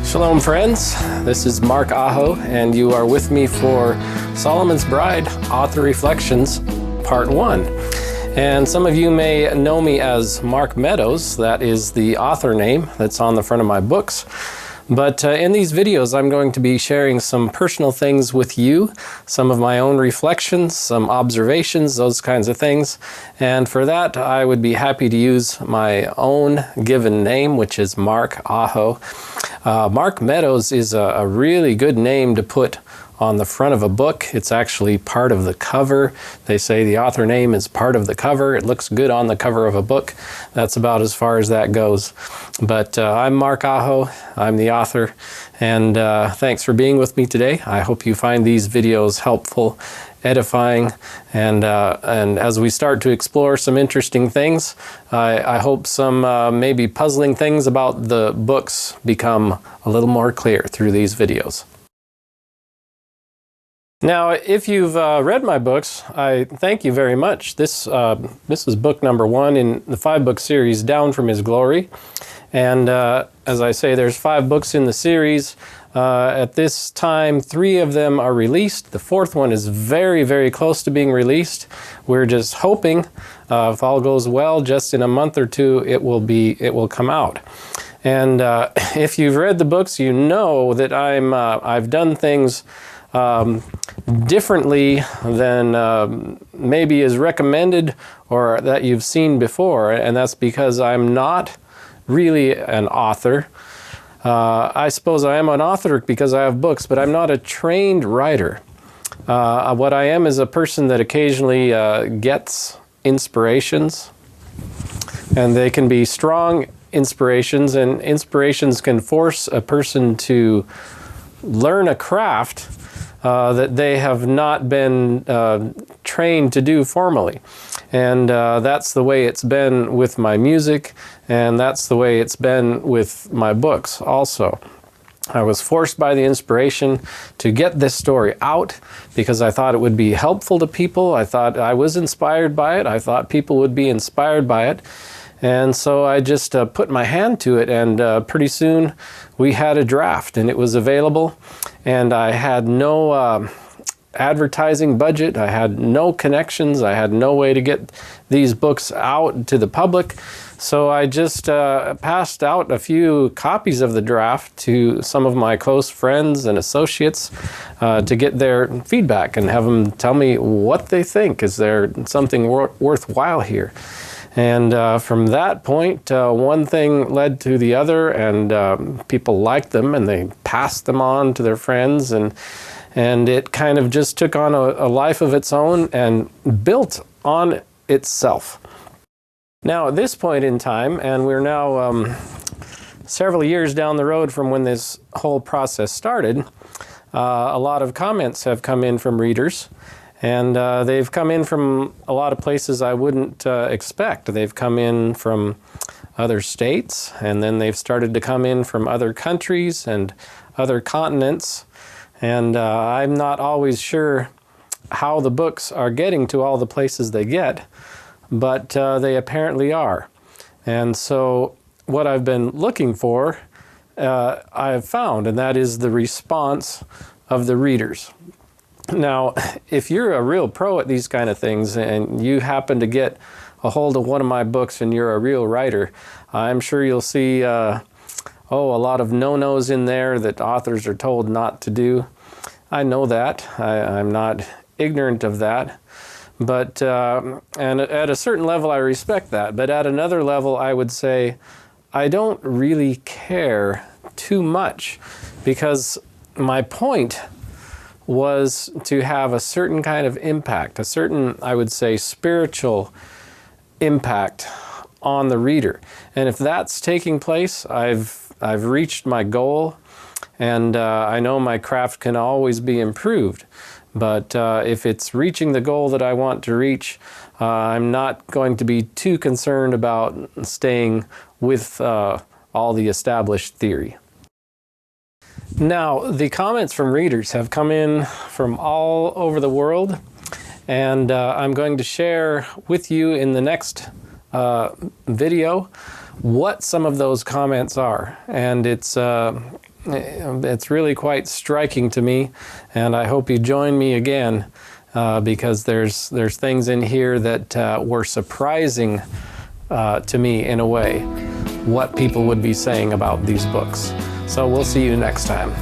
Shalom friends, this is Mark Aho and you are with me for Solomon's Bride Author Reflections Part 1. And some of you may know me as Mark Meadows, that is the author name that's on the front of my books. But in these videos I'm going to be sharing some personal things with you, some of my own reflections, some observations, those kinds of things. And for that I would be happy to use my own given name, which is Mark Aho. Mark Meadows is a really good name to put on the front of a book. It's actually part of the cover. They say the author name is part of the cover. It looks good on the cover of a book. That's about as far as that goes. But I'm Mark Aho. I'm the author. And thanks for being with me today. I hope you find these videos helpful, edifying, and as we start to explore some interesting things, I hope some maybe puzzling things about the books become a little more clear through these videos. Now, if you've read my books, I thank you very much. This is book number 1 in the 5-book series, Down from His Glory. And as I say, there's 5 books in the series. At this time, 3 of them are released. The 4th one is very, very close to being released. We're just hoping, if all goes well, just in a month or 2, it will come out. And if you've read the books, you know that I've done things differently than maybe is recommended or that you've seen before, and that's because I'm not really an author. I suppose I am an author because I have books, but I'm not a trained writer. What I am is a person that occasionally gets inspirations, and they can be strong inspirations, and inspirations can force a person to learn a craft that they have not been trained to do formally. And that's the way it's been with my music, and that's the way it's been with my books also. I was forced by the inspiration to get this story out because I thought it would be helpful to people. I thought I was inspired by it. I thought people would be inspired by it. And so I just put my hand to it, and pretty soon we had a draft and it was available, and I had no advertising budget, I had no connections, I had no way to get these books out to the public. So I just passed out a few copies of the draft to some of my close friends and associates to get their feedback and have them tell me what they think. Is there something worthwhile here? And from that point, one thing led to the other, and people liked them, and they passed them on to their friends, and it kind of just took on a life of its own and built on itself. Now, at this point in time, and we're now several years down the road from when this whole process started, a lot of comments have come in from readers. And they've come in from a lot of places I wouldn't expect. They've come in from other states, and then they've started to come in from other countries and other continents. And I'm not always sure how the books are getting to all the places they get, but they apparently are. And so what I've been looking for, I've found, and that is the response of the readers. Now, if you're a real pro at these kind of things and you happen to get a hold of one of my books and you're a real writer, I'm sure you'll see a lot of no-nos in there that authors are told not to do. I know that. I'm not ignorant of that. But and at a certain level I respect that. But at another level I would say I don't really care too much, because my point was to have a certain kind of impact, a certain, I would say, spiritual impact on the reader. And if that's taking place, I've reached my goal, and I know my craft can always be improved. But if it's reaching the goal that I want to reach, I'm not going to be too concerned about staying with all the established theory. Now, the comments from readers have come in from all over the world, and I'm going to share with you in the next video what some of those comments are. And it's it's really quite striking to me, and I hope you join me again because there's things in here that were surprising to me in a way, what people would be saying about these books. So we'll see you next time.